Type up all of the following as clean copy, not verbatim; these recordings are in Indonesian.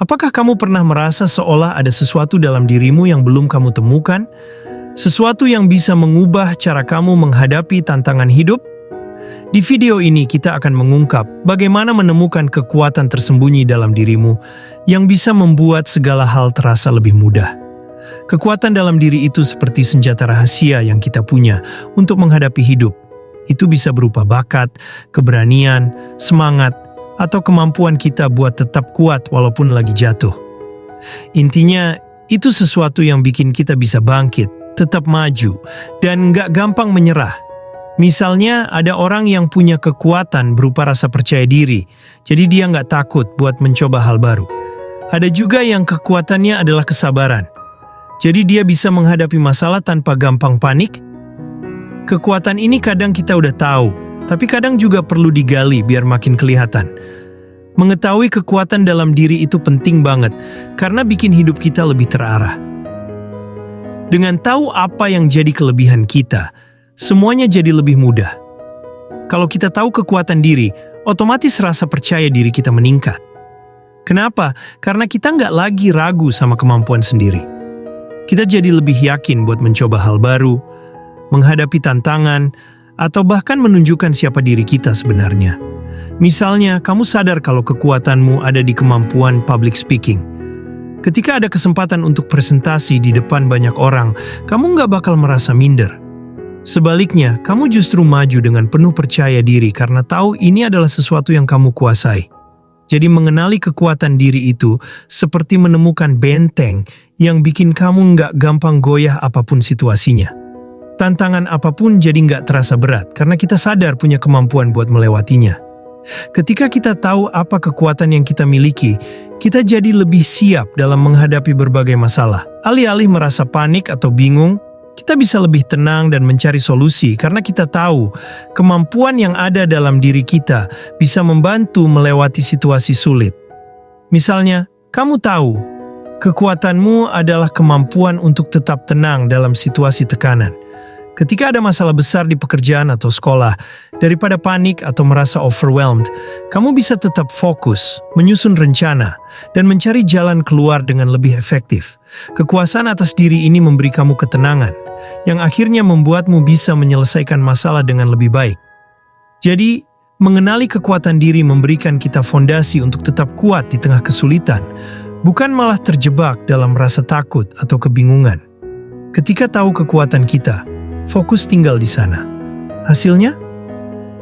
Apakah kamu pernah merasa seolah ada sesuatu dalam dirimu yang belum kamu temukan? Sesuatu yang bisa mengubah cara kamu menghadapi tantangan hidup? Di video ini kita akan mengungkap bagaimana menemukan kekuatan tersembunyi dalam dirimu yang bisa membuat segala hal terasa lebih mudah. Kekuatan dalam diri itu seperti senjata rahasia yang kita punya untuk menghadapi hidup. Itu bisa berupa bakat, keberanian, semangat, atau kemampuan kita buat tetap kuat walaupun lagi jatuh. Intinya, itu sesuatu yang bikin kita bisa bangkit, tetap maju, dan nggak gampang menyerah. Misalnya, ada orang yang punya kekuatan berupa rasa percaya diri, jadi dia nggak takut buat mencoba hal baru. Ada juga yang kekuatannya adalah kesabaran, jadi dia bisa menghadapi masalah tanpa gampang panik. Kekuatan ini kadang kita udah tahu, tapi kadang juga perlu digali biar makin kelihatan. Mengetahui kekuatan dalam diri itu penting banget, karena bikin hidup kita lebih terarah. Dengan tahu apa yang jadi kelebihan kita, semuanya jadi lebih mudah. Kalau kita tahu kekuatan diri, otomatis rasa percaya diri kita meningkat. Kenapa? Karena kita nggak lagi ragu sama kemampuan sendiri. Kita jadi lebih yakin buat mencoba hal baru, menghadapi tantangan, atau bahkan menunjukkan siapa diri kita sebenarnya. Misalnya, kamu sadar kalau kekuatanmu ada di kemampuan public speaking. Ketika ada kesempatan untuk presentasi di depan banyak orang, kamu nggak bakal merasa minder. Sebaliknya, kamu justru maju dengan penuh percaya diri karena tahu ini adalah sesuatu yang kamu kuasai. Jadi mengenali kekuatan diri itu seperti menemukan benteng yang bikin kamu nggak gampang goyah apapun situasinya. Tantangan apapun jadi nggak terasa berat karena kita sadar punya kemampuan buat melewatinya. Ketika kita tahu apa kekuatan yang kita miliki, kita jadi lebih siap dalam menghadapi berbagai masalah. Alih-alih merasa panik atau bingung, kita bisa lebih tenang dan mencari solusi karena kita tahu kemampuan yang ada dalam diri kita bisa membantu melewati situasi sulit. Misalnya, kamu tahu kekuatanmu adalah kemampuan untuk tetap tenang dalam situasi tekanan. Ketika ada masalah besar di pekerjaan atau sekolah, daripada panik atau merasa overwhelmed, kamu bisa tetap fokus, menyusun rencana, dan mencari jalan keluar dengan lebih efektif. Kekuasaan atas diri ini memberi kamu ketenangan, yang akhirnya membuatmu bisa menyelesaikan masalah dengan lebih baik. Jadi, mengenali kekuatan diri memberikan kita fondasi untuk tetap kuat di tengah kesulitan, bukan malah terjebak dalam rasa takut atau kebingungan. Ketika tahu kekuatan kita, fokus tinggal di sana. Hasilnya,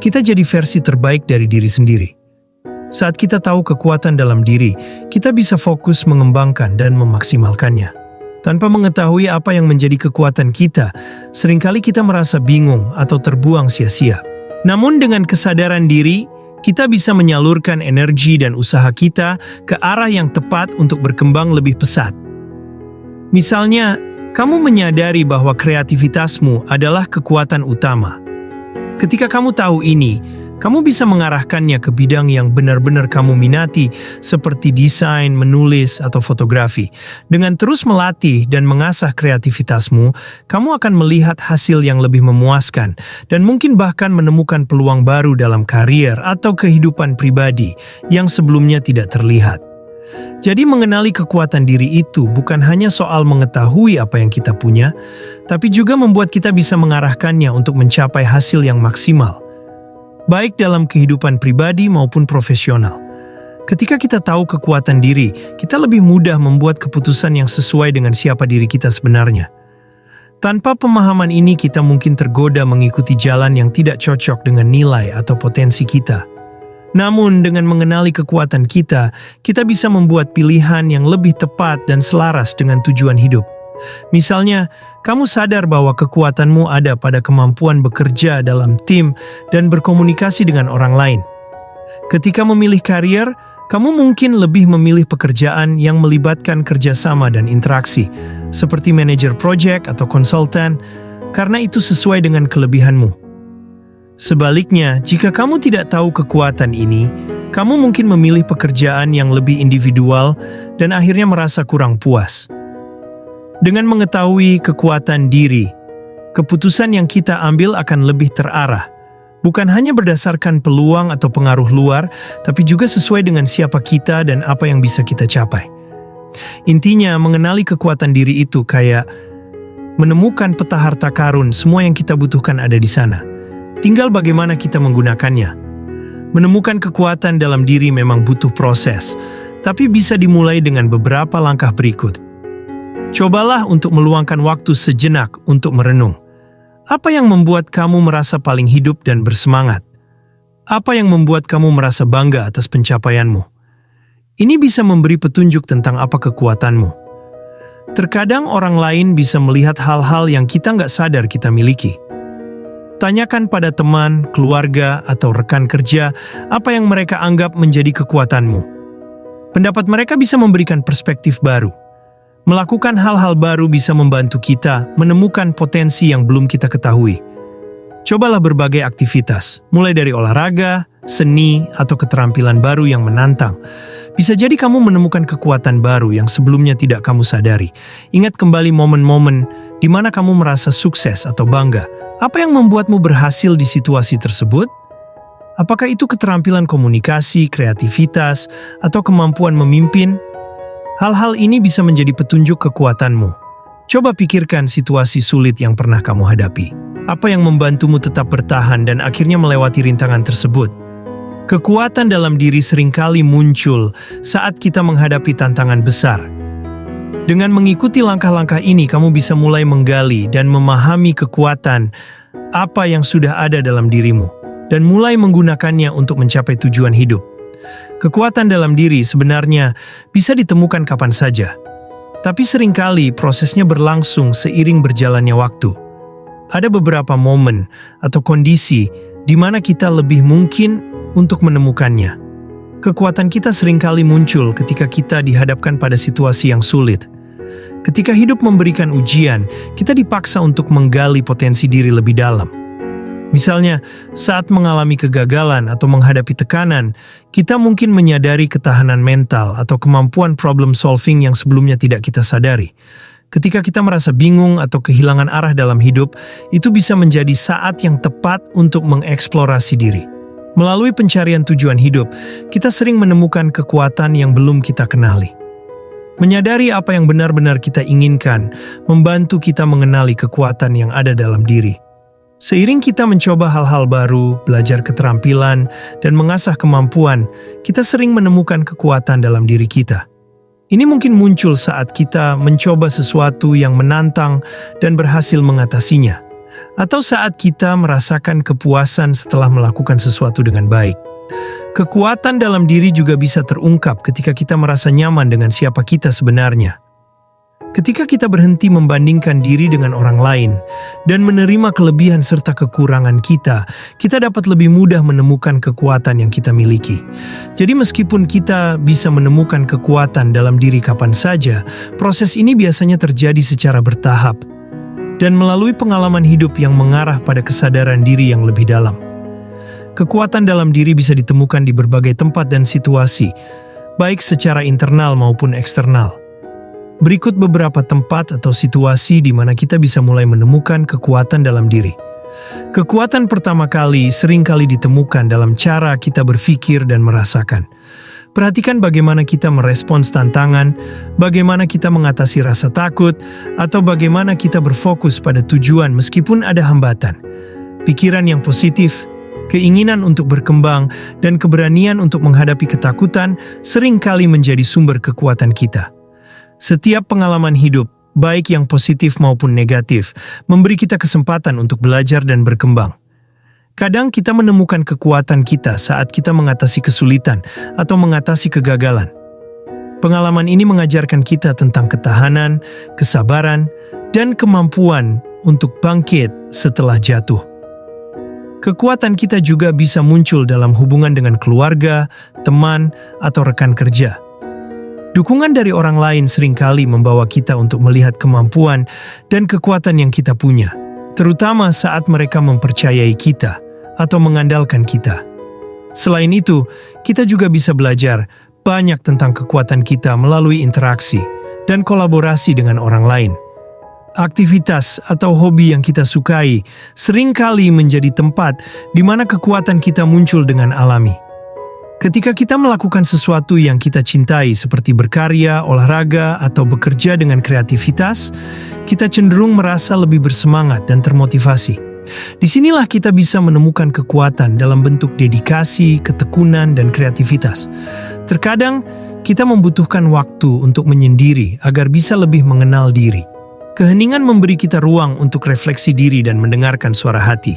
kita jadi versi terbaik dari diri sendiri. Saat kita tahu kekuatan dalam diri, kita bisa fokus mengembangkan dan memaksimalkannya. Tanpa mengetahui apa yang menjadi kekuatan kita, seringkali kita merasa bingung atau terbuang sia-sia. Namun dengan kesadaran diri, kita bisa menyalurkan energi dan usaha kita ke arah yang tepat untuk berkembang lebih pesat. Misalnya, kamu menyadari bahwa kreativitasmu adalah kekuatan utama. Ketika kamu tahu ini, kamu bisa mengarahkannya ke bidang yang benar-benar kamu minati, seperti desain, menulis, atau fotografi. Dengan terus melatih dan mengasah kreativitasmu, kamu akan melihat hasil yang lebih memuaskan, dan mungkin bahkan menemukan peluang baru dalam karier atau kehidupan pribadi yang sebelumnya tidak terlihat. Jadi mengenali kekuatan diri itu bukan hanya soal mengetahui apa yang kita punya, tapi juga membuat kita bisa mengarahkannya untuk mencapai hasil yang maksimal, baik dalam kehidupan pribadi maupun profesional. Ketika kita tahu kekuatan diri, kita lebih mudah membuat keputusan yang sesuai dengan siapa diri kita sebenarnya. Tanpa pemahaman ini, kita mungkin tergoda mengikuti jalan yang tidak cocok dengan nilai atau potensi kita. Namun, dengan mengenali kekuatan kita bisa membuat pilihan yang lebih tepat dan selaras dengan tujuan hidup. Misalnya, kamu sadar bahwa kekuatanmu ada pada kemampuan bekerja dalam tim dan berkomunikasi dengan orang lain. Ketika memilih karier, kamu mungkin lebih memilih pekerjaan yang melibatkan kerjasama dan interaksi, seperti manajer proyek atau konsultan, karena itu sesuai dengan kelebihanmu. Sebaliknya, jika kamu tidak tahu kekuatan ini, kamu mungkin memilih pekerjaan yang lebih individual dan akhirnya merasa kurang puas. Dengan mengetahui kekuatan diri, keputusan yang kita ambil akan lebih terarah, Bukan hanya berdasarkan peluang atau pengaruh luar, tapi juga sesuai dengan siapa kita dan apa yang bisa kita capai. Intinya, mengenali kekuatan diri itu kayak menemukan peta harta karun, semua yang kita butuhkan ada di sana. Tinggal bagaimana kita menggunakannya. Menemukan kekuatan dalam diri memang butuh proses, tapi bisa dimulai dengan beberapa langkah berikut. Cobalah untuk meluangkan waktu sejenak untuk merenung. Apa yang membuat kamu merasa paling hidup dan bersemangat? Apa yang membuat kamu merasa bangga atas pencapaianmu? Ini bisa memberi petunjuk tentang apa kekuatanmu. Terkadang orang lain bisa melihat hal-hal yang kita nggak sadar kita miliki. Tanyakan pada teman, keluarga, atau rekan kerja apa yang mereka anggap menjadi kekuatanmu. Pendapat mereka bisa memberikan perspektif baru. Melakukan hal-hal baru bisa membantu kita menemukan potensi yang belum kita ketahui. Cobalah berbagai aktivitas, mulai dari olahraga, seni, atau keterampilan baru yang menantang. Bisa jadi kamu menemukan kekuatan baru yang sebelumnya tidak kamu sadari. Ingat kembali momen-momen di mana kamu merasa sukses atau bangga. Apa yang membuatmu berhasil di situasi tersebut? Apakah itu keterampilan komunikasi, kreativitas, atau kemampuan memimpin? Hal-hal ini bisa menjadi petunjuk kekuatanmu. Coba pikirkan situasi sulit yang pernah kamu hadapi. Apa yang membantumu tetap bertahan dan akhirnya melewati rintangan tersebut? Kekuatan dalam diri seringkali muncul saat kita menghadapi tantangan besar. Dengan mengikuti langkah-langkah ini, kamu bisa mulai menggali dan memahami kekuatan apa yang sudah ada dalam dirimu, dan mulai menggunakannya untuk mencapai tujuan hidup. Kekuatan dalam diri sebenarnya bisa ditemukan kapan saja, tapi seringkali prosesnya berlangsung seiring berjalannya waktu. Ada beberapa momen atau kondisi di mana kita lebih mungkin untuk menemukannya. Kekuatan kita seringkali muncul ketika kita dihadapkan pada situasi yang sulit. Ketika hidup memberikan ujian, kita dipaksa untuk menggali potensi diri lebih dalam. Misalnya, saat mengalami kegagalan atau menghadapi tekanan, kita mungkin menyadari ketahanan mental atau kemampuan problem solving yang sebelumnya tidak kita sadari. Ketika kita merasa bingung atau kehilangan arah dalam hidup, itu bisa menjadi saat yang tepat untuk mengeksplorasi diri. Melalui pencarian tujuan hidup, kita sering menemukan kekuatan yang belum kita kenali. Menyadari apa yang benar-benar kita inginkan, membantu kita mengenali kekuatan yang ada dalam diri. Seiring kita mencoba hal-hal baru, belajar keterampilan, dan mengasah kemampuan, kita sering menemukan kekuatan dalam diri kita. Ini mungkin muncul saat kita mencoba sesuatu yang menantang dan berhasil mengatasinya, atau saat kita merasakan kepuasan setelah melakukan sesuatu dengan baik. Kekuatan dalam diri juga bisa terungkap ketika kita merasa nyaman dengan siapa kita sebenarnya. Ketika kita berhenti membandingkan diri dengan orang lain dan menerima kelebihan serta kekurangan kita, kita dapat lebih mudah menemukan kekuatan yang kita miliki. Jadi meskipun kita bisa menemukan kekuatan dalam diri kapan saja, proses ini biasanya terjadi secara bertahap dan melalui pengalaman hidup yang mengarah pada kesadaran diri yang lebih dalam. Kekuatan dalam diri bisa ditemukan di berbagai tempat dan situasi, baik secara internal maupun eksternal. Berikut beberapa tempat atau situasi di mana kita bisa mulai menemukan kekuatan dalam diri. Kekuatan pertama kali seringkali ditemukan dalam cara kita berpikir dan merasakan. Perhatikan bagaimana kita merespons tantangan, bagaimana kita mengatasi rasa takut, atau bagaimana kita berfokus pada tujuan meskipun ada hambatan. Pikiran yang positif, keinginan untuk berkembang, dan keberanian untuk menghadapi ketakutan seringkali menjadi sumber kekuatan kita. Setiap pengalaman hidup, baik yang positif maupun negatif, memberi kita kesempatan untuk belajar dan berkembang. Kadang kita menemukan kekuatan kita saat kita mengatasi kesulitan atau mengatasi kegagalan. Pengalaman ini mengajarkan kita tentang ketahanan, kesabaran, dan kemampuan untuk bangkit setelah jatuh. Kekuatan kita juga bisa muncul dalam hubungan dengan keluarga, teman, atau rekan kerja. Dukungan dari orang lain seringkali membawa kita untuk melihat kemampuan dan kekuatan yang kita punya, terutama saat mereka mempercayai kita atau mengandalkan kita. Selain itu, kita juga bisa belajar banyak tentang kekuatan kita melalui interaksi dan kolaborasi dengan orang lain. Aktivitas atau hobi yang kita sukai seringkali menjadi tempat di mana kekuatan kita muncul dengan alami. Ketika kita melakukan sesuatu yang kita cintai seperti berkarya, olahraga, atau bekerja dengan kreativitas, kita cenderung merasa lebih bersemangat dan termotivasi. Disinilah kita bisa menemukan kekuatan dalam bentuk dedikasi, ketekunan, dan kreativitas. Terkadang, kita membutuhkan waktu untuk menyendiri agar bisa lebih mengenal diri. Keheningan memberi kita ruang untuk refleksi diri dan mendengarkan suara hati.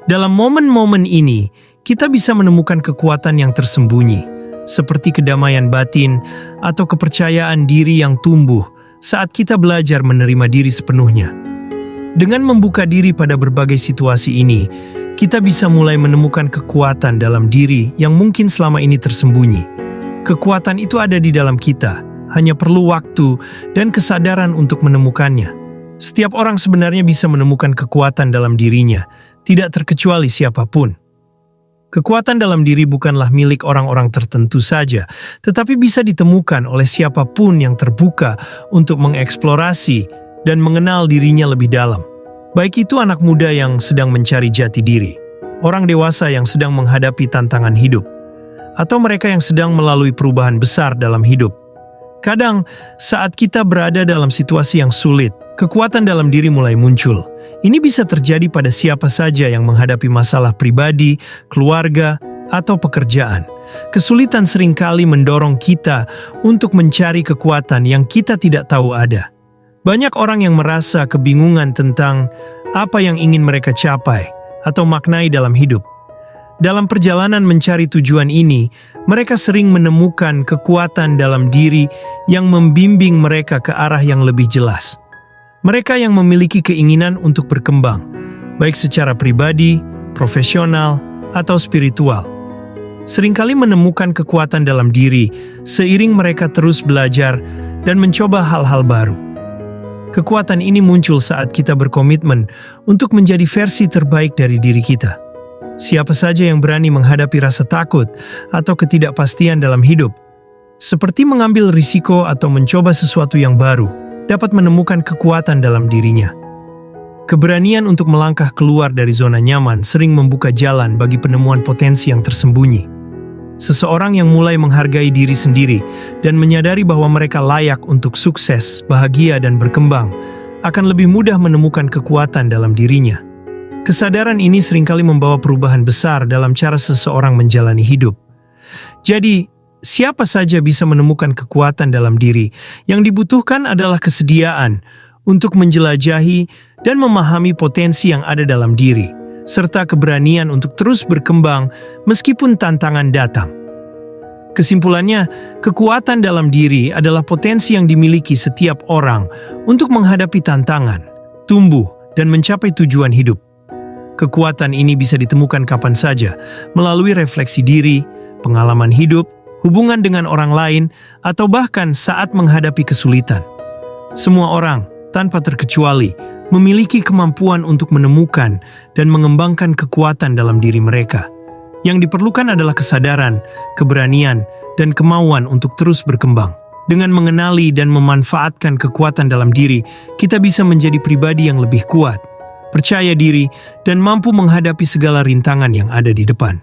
Dalam momen-momen ini, kita bisa menemukan kekuatan yang tersembunyi, seperti kedamaian batin atau kepercayaan diri yang tumbuh saat kita belajar menerima diri sepenuhnya. Dengan membuka diri pada berbagai situasi ini, kita bisa mulai menemukan kekuatan dalam diri yang mungkin selama ini tersembunyi. Kekuatan itu ada di dalam kita, hanya perlu waktu dan kesadaran untuk menemukannya. Setiap orang sebenarnya bisa menemukan kekuatan dalam dirinya, tidak terkecuali siapapun. Kekuatan dalam diri bukanlah milik orang-orang tertentu saja, tetapi bisa ditemukan oleh siapapun yang terbuka untuk mengeksplorasi dan mengenal dirinya lebih dalam. Baik itu anak muda yang sedang mencari jati diri, orang dewasa yang sedang menghadapi tantangan hidup, atau mereka yang sedang melalui perubahan besar dalam hidup. Kadang, saat kita berada dalam situasi yang sulit, kekuatan dalam diri mulai muncul. Ini bisa terjadi pada siapa saja yang menghadapi masalah pribadi, keluarga, atau pekerjaan. Kesulitan seringkali mendorong kita untuk mencari kekuatan yang kita tidak tahu ada. Banyak orang yang merasa kebingungan tentang apa yang ingin mereka capai atau maknai dalam hidup. Dalam perjalanan mencari tujuan ini, mereka sering menemukan kekuatan dalam diri yang membimbing mereka ke arah yang lebih jelas. Mereka yang memiliki keinginan untuk berkembang, baik secara pribadi, profesional, atau spiritual, seringkali menemukan kekuatan dalam diri seiring mereka terus belajar dan mencoba hal-hal baru. Kekuatan ini muncul saat kita berkomitmen untuk menjadi versi terbaik dari diri kita. Siapa saja yang berani menghadapi rasa takut atau ketidakpastian dalam hidup, seperti mengambil risiko atau mencoba sesuatu yang baru, dapat menemukan kekuatan dalam dirinya. Keberanian untuk melangkah keluar dari zona nyaman sering membuka jalan bagi penemuan potensi yang tersembunyi. Seseorang yang mulai menghargai diri sendiri dan menyadari bahwa mereka layak untuk sukses, bahagia, dan berkembang, akan lebih mudah menemukan kekuatan dalam dirinya. Kesadaran ini seringkali membawa perubahan besar dalam cara seseorang menjalani hidup. Jadi, siapa saja bisa menemukan kekuatan dalam diri. Yang dibutuhkan adalah kesediaan untuk menjelajahi dan memahami potensi yang ada dalam diri, serta keberanian untuk terus berkembang meskipun tantangan datang. Kesimpulannya, kekuatan dalam diri adalah potensi yang dimiliki setiap orang untuk menghadapi tantangan, tumbuh, dan mencapai tujuan hidup. Kekuatan ini bisa ditemukan kapan saja, melalui refleksi diri, pengalaman hidup, hubungan dengan orang lain, atau bahkan saat menghadapi kesulitan. Semua orang, tanpa terkecuali, memiliki kemampuan untuk menemukan dan mengembangkan kekuatan dalam diri mereka. Yang diperlukan adalah kesadaran, keberanian, dan kemauan untuk terus berkembang. Dengan mengenali dan memanfaatkan kekuatan dalam diri, kita bisa menjadi pribadi yang lebih kuat, percaya diri, dan mampu menghadapi segala rintangan yang ada di depan.